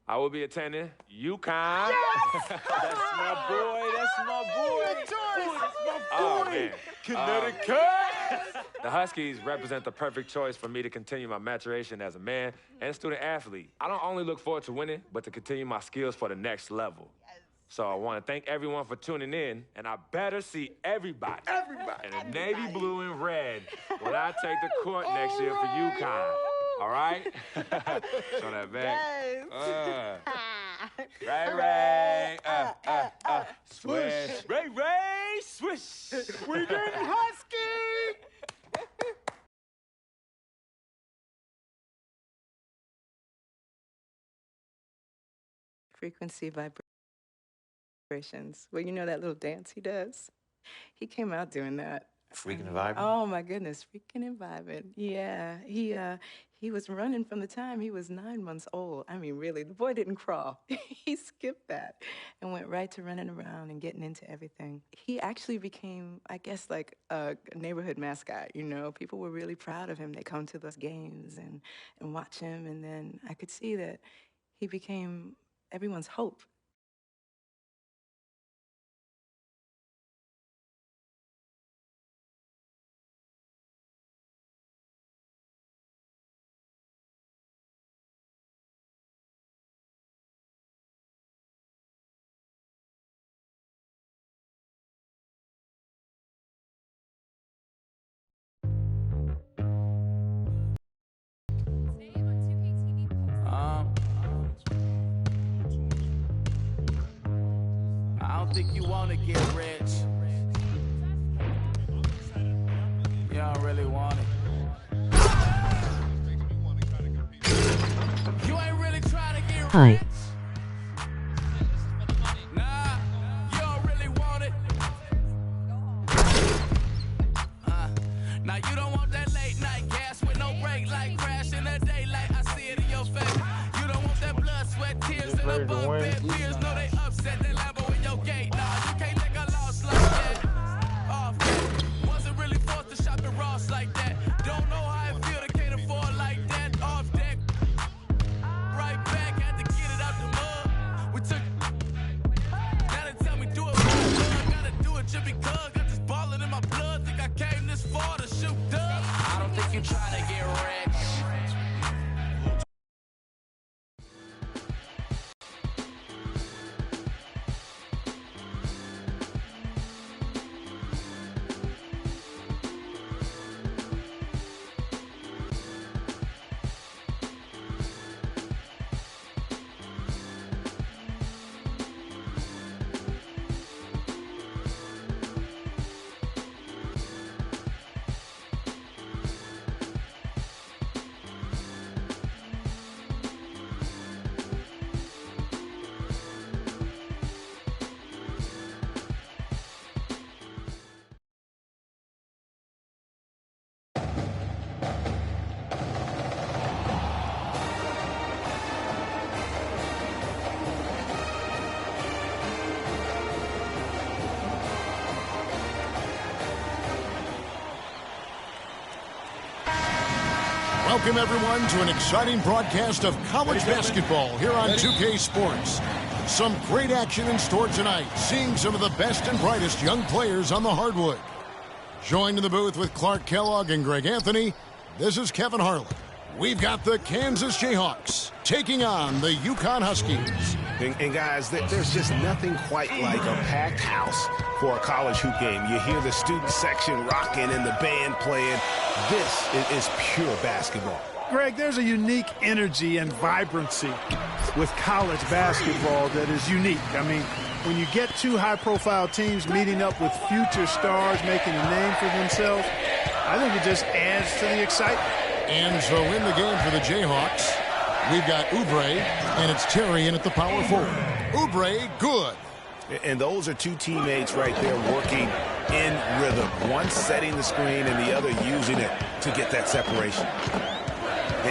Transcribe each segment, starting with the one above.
I will be attending UConn. Yes! That's my boy. That's my boy. Oh, man. Connecticut. The Huskies represent the perfect choice for me to continue my maturation as a man and student athlete. I don't only look forward to winning, but to continue my skills for the next level. So I want to thank everyone for tuning in, and I better see everybody in the navy blue and red when I take the court next year for UConn. All right? Show that back. Yes. Ray, swish. Ray, swish. We did Husky. Frequency vibrations. Well, you know that little dance he does? He came out doing that. Freaking and vibing? Oh, my goodness. Freaking and vibing. Yeah. He was running from the time he was 9 months old. I mean, really, the boy didn't crawl. He skipped that and went right to running around and getting into everything. He actually became, I guess, like a neighborhood mascot, you know? People were really proud of him. They come to those games and watch him, and then I could see that he became everyone's hope. I don't think you want to get rich. You don't really want it. You ain't really trying to get rich. Hi. Nah, you don't really want it. Now you don't want that late night gas with no brake light, crash in the daylight. I see it in your face. You don't want that blood, sweat, tears, and the bunk bed fears. No, they upset that Lambo in your gate. Nah, you can't take a loss like that. Off that. Wasn't really forced to shop at Ross like that. Don't know how it feel to can't afford like that. Off deck. Right back, had to get it out the mud. We took. Now they tell me do it for the love. Gotta do it just because. Got this ballin' in my blood. Think I came this far to shoot dubs. I don't think you trying to get rich. Welcome, everyone, to an exciting broadcast of college basketball here on 2K Sports. Some great action in store tonight, seeing some of the best and brightest young players on the hardwood. Joined in the booth with Clark Kellogg and Greg Anthony, this is Kevin Harlan. We've got the Kansas Jayhawks taking on the UConn Huskies. And guys, there's just nothing quite like a packed house for a college hoop game. You hear the student section rocking and the band playing. This is pure basketball. Greg, there's a unique energy and vibrancy with college basketball that is unique. I mean, when you get two high-profile teams meeting up with future stars making a name for themselves, I think it just adds to the excitement. And so in the game for the Jayhawks, we've got Oubre, and it's Terry in at the power forward. Oubre, good. And those are two teammates right there working in rhythm. One setting the screen and the other using it to get that separation.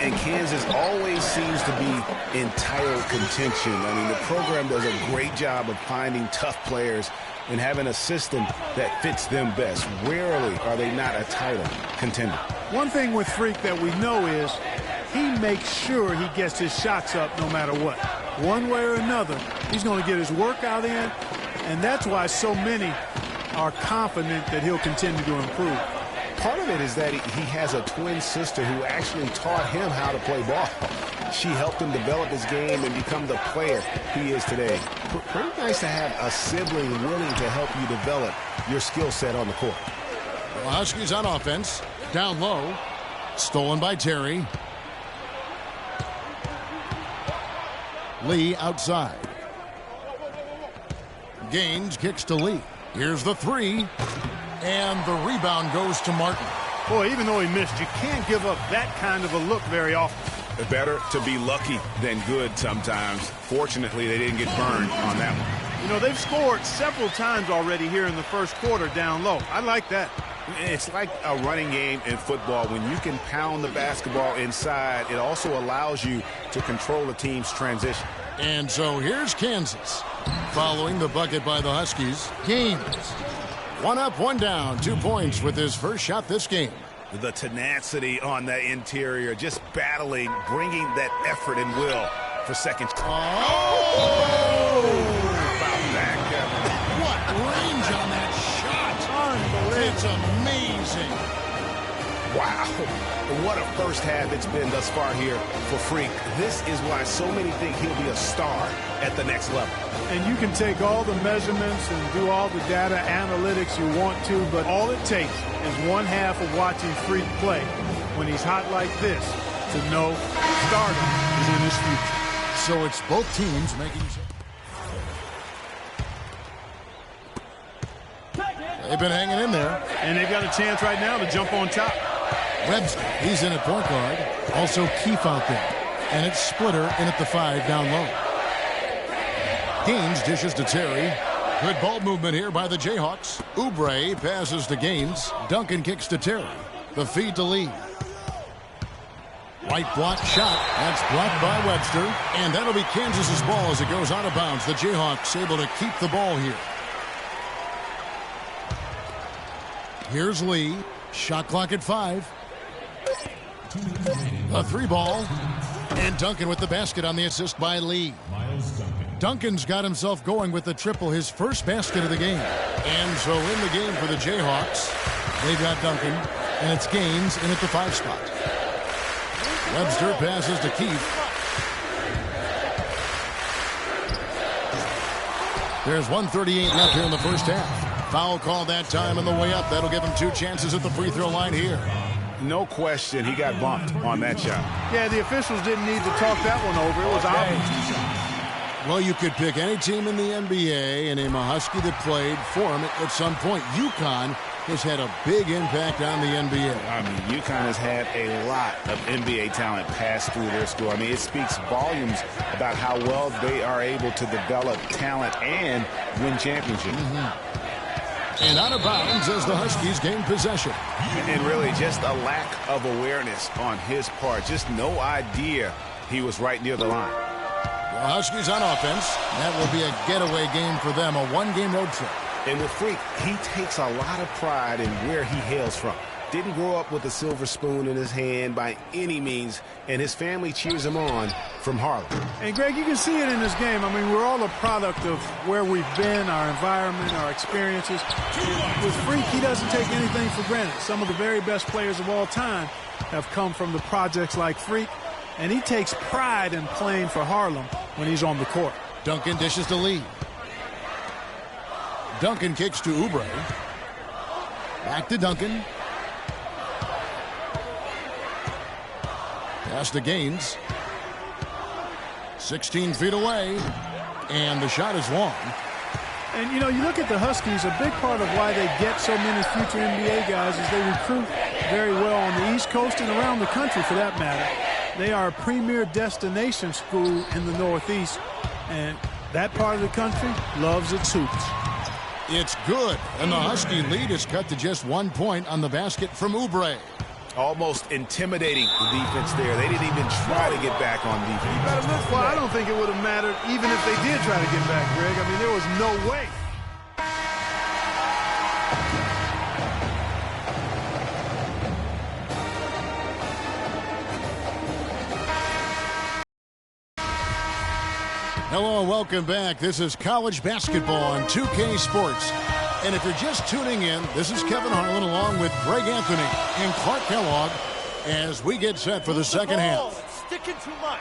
And Kansas always seems to be in title contention. I mean, the program does a great job of finding tough players and having a system that fits them best. Rarely are they not a title contender. One thing with Freak that we know is he makes sure he gets his shots up no matter what. one way or another, he's going to get his workout in, and that's why so many are confident that he'll continue to improve. Part of it is that he has a twin sister who actually taught him how to play ball. She helped him develop his game and become the player he is today. Pretty nice to have a sibling willing to help you develop your skill set on the court. The Huskies on offense. Down low. Stolen by Terry. Lee outside. Gaines kicks to Lee. Here's the three. And the rebound goes to Martin. Boy, even though he missed, you can't give up that kind of a look very often. Better to be lucky than good sometimes. Fortunately, they didn't get burned on that one. You know, they've scored several times already here in the first quarter down low. I like that. It's like a running game in football. When you can pound the basketball inside, it also allows you to control the team's transition. And so here's Kansas. Following the bucket by the Huskies, Gaines. 1 up, 1 down, 2 points with his first shot this game. The tenacity on that interior, just battling, bringing that effort and will for seconds. Oh! About that, Kevin. What range on that shot! Unbelievable. It's amazing. Wow. What a first half it's been thus far here for Freak. This is why so many think he'll be a star at the next level. And you can take all the measurements and do all the data analytics you want to, but all it takes is one half of watching Freak play when he's hot like this to know stardom is in his future. So it's both teams making... They've been hanging in there. And they've got a chance right now to jump on top. Webster, he's in at point guard. Also Keefe out there. And it's Splitter in at the 5 down low. Gaines dishes to Terry. Good ball movement here by the Jayhawks. Oubre passes to Gaines. Duncan kicks to Terry. The feed to Lee. White block shot. That's blocked by Webster. And that'll be Kansas's ball as it goes out of bounds. The Jayhawks able to keep the ball here. Here's Lee. Shot clock at 5. A 3 ball. And Duncan with the basket on the assist by Lee. Duncan's got himself going with the triple, his first basket of the game. And so in the game for the Jayhawks, they've got Duncan, and it's Gaines in at the 5 spot. Webster passes to Keefe. There's 1:38 left here in the first half. Foul call that time on the way up. That'll give him 2 chances at the free throw line here. No question he got bumped on that shot. Yeah, the officials didn't need to talk that one over. It was obvious. Well, you could pick any team in the NBA and name a Husky that played for him at some point. UConn has had a big impact on the NBA. I mean, UConn has had a lot of NBA talent pass through their school. I mean, it speaks volumes about how well they are able to develop talent and win championships. And out of bounds as the Huskies gain possession. And really just a lack of awareness on his part. Just no idea he was right near the line. The Huskies on offense. That will be a getaway game for them, a 1-game road trip. And with Freak, he takes a lot of pride in where he hails from. Didn't grow up with a silver spoon in his hand by any means, and his family cheers him on from Harlem. And, Greg, you can see it in this game. I mean, we're all a product of where we've been, our environment, our experiences. With Freak, he doesn't take anything for granted. Some of the very best players of all time have come from the projects like Freak, and he takes pride in playing for Harlem when he's on the court. Duncan dishes to Lee. Duncan kicks to Oubre. Back to Duncan. Pass to Gaines. 16 feet away. And the shot is long. And, you know, you look at the Huskies, a big part of why they get so many future NBA guys is they recruit very well on the East Coast and around the country for that matter. They are a premier destination school in the Northeast, and that part of the country loves its hoops. It's good, and the Husky lead is cut to just 1 point on the basket from Oubre. Almost intimidating the defense there. They didn't even try to get back on defense. Well, I don't think it would have mattered even if they did try to get back, Greg. I mean, there was no way. Hello and welcome back. This is college basketball on 2K Sports. And if you're just tuning in, this is Kevin Harlan along with Greg Anthony and Clark Kellogg as we get set for the second half. Sticking too much.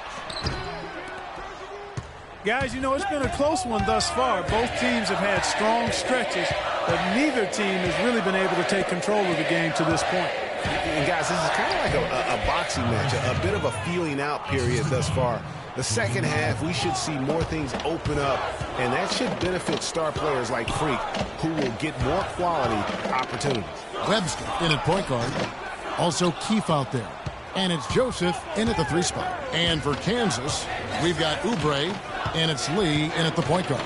Guys, you know, it's been a close one thus far. Both teams have had strong stretches, but neither team has really been able to take control of the game to this point. And guys, this is kind of like a boxing match, a bit of a feeling out period thus far. The second half, we should see more things open up, and that should benefit star players like Freak, who will get more quality opportunities. Webster in at point guard. Also Keefe out there. And it's Joseph in at the 3 spot. And for Kansas, we've got Oubre, and it's Lee in at the point guard.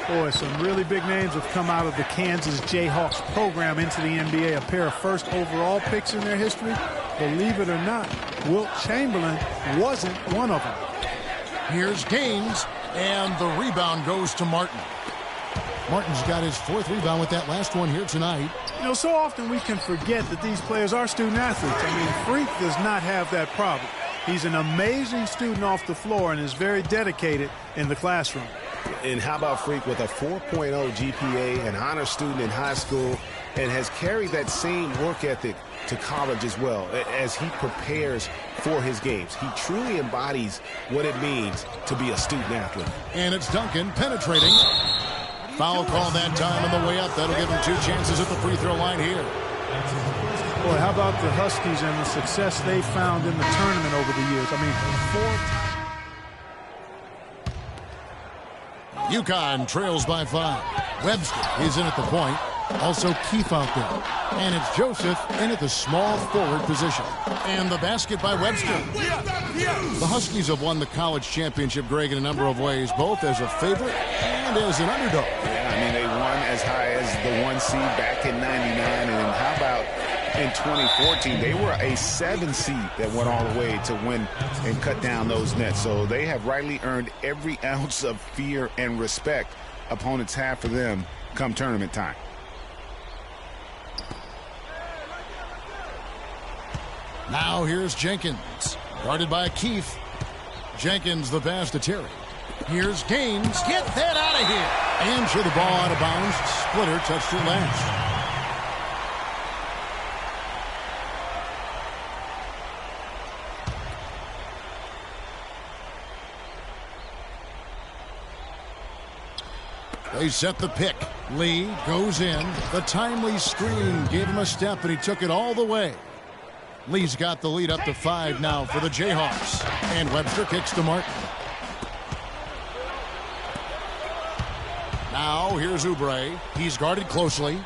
Boy, some really big names have come out of the Kansas Jayhawks program into the NBA. A pair of first overall picks in their history. Believe it or not, Wilt Chamberlain wasn't one of them. Here's Gaines, and the rebound goes to Martin. Martin's got his 4th rebound with that last one here tonight. You know, so often we can forget that these players are student athletes. I mean, Freak does not have that problem. He's an amazing student off the floor and is very dedicated in the classroom. And how about Freak with a 4.0 GPA, an honor student in high school, and has carried that same work ethic to college as well as he prepares for his games. He truly embodies what it means to be a student athlete. And it's Duncan penetrating. Foul call that time on the way up. That'll give him 2 chances at the free throw line here. Boy, how about the Huskies and the success they found in the tournament over the years? I mean, UConn trails by 5. Webster is in at the point. Also Keefe out there. And it's Joseph in at the small forward position. And the basket by Webster. The Huskies have won the college championship, Greg, in a number of ways, both as a favorite and as an underdog. Yeah, I mean, they won as high as the 1 seed back in '99. And how about in 2014? They were a 7 seed that went all the way to win and cut down those nets. So they have rightly earned every ounce of fear and respect opponents have for them come tournament time. Now here's Jenkins, guarded by Keefe. Jenkins the pass to Terry. Here's Gaines. Get that out of here. And show the ball out of bounds. Splitter touched it last. They set the pick. Lee goes in. The timely screen gave him a step, and he took it all the way. Lee's got the lead up to 5 now for the Jayhawks. And Webster kicks to Martin. Now here's Oubre. He's guarded closely.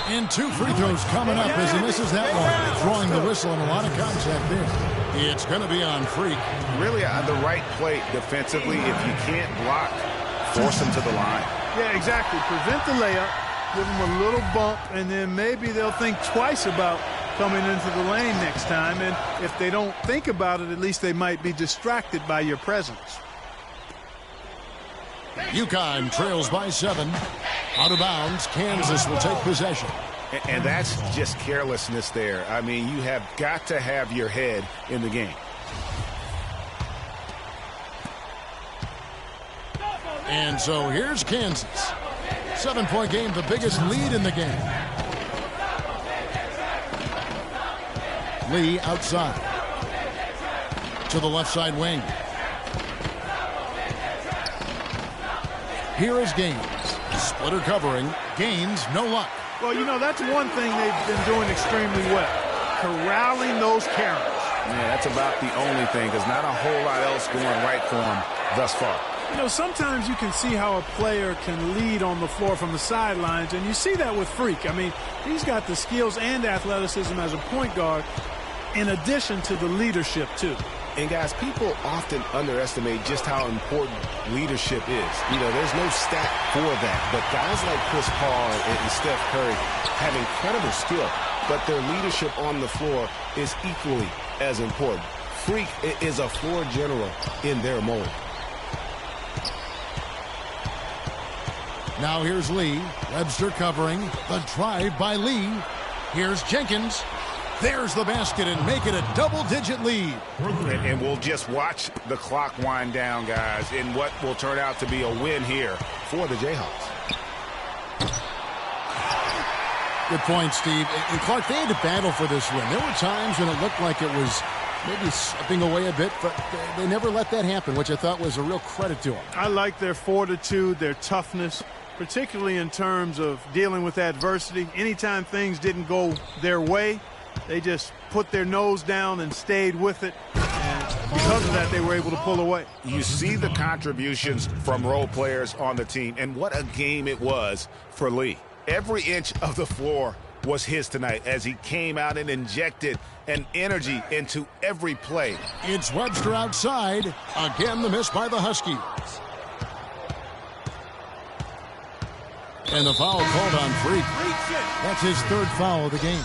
And 2 free throws coming up as he misses that one. Throwing the whistle and a lot of contact there. It's going to be on Freak. Really the right play defensively. If you can't block, force him to the line. Yeah, exactly. Prevent the layup, give them a little bump, and then maybe they'll think twice about coming into the lane next time. And if they don't think about it, at least they might be distracted by your presence. UConn trails by 7. Out of bounds, Kansas will take possession. And that's just carelessness there. I mean, you have got to have your head in the game. And so here's Kansas. 7-point game, the biggest lead in the game. Lee outside. To the left side wing. Here is Gaines. Splitter covering. Gaines, no luck. Well, you know, that's one thing they've been doing extremely well. Corralling those carries. Yeah, that's about the only thing, because not a whole lot else going right for them thus far. You know, sometimes you can see how a player can lead on the floor from the sidelines, and you see that with Freak. I mean, he's got the skills and athleticism as a point guard, in addition to the leadership, too. And, guys, people often underestimate just how important leadership is. You know, there's no stat for that. But guys like Chris Paul and Steph Curry have incredible skill, but their leadership on the floor is equally as important. Freak is a floor general in their mold. Now here's Lee. Webster covering. The drive by Lee. Here's Jenkins. There's the basket and make it a double-digit lead. And we'll just watch the clock wind down, guys, in what will turn out to be a win here for the Jayhawks. Good point, Steve. And Clark, they had to battle for this win. There were times when it looked like it was maybe slipping away a bit, but they never let that happen, which I thought was a real credit to them. I like their fortitude, their toughness, particularly in terms of dealing with adversity. Anytime things didn't go their way, they just put their nose down and stayed with it. And because of that, they were able to pull away. You see the contributions from role players on the team, and what a game it was for Lee. Every inch of the floor was his tonight as he came out and injected an energy into every play. It's Webster outside. Again, the miss by the Huskies. And the foul called on Freak. That's his third foul of the game.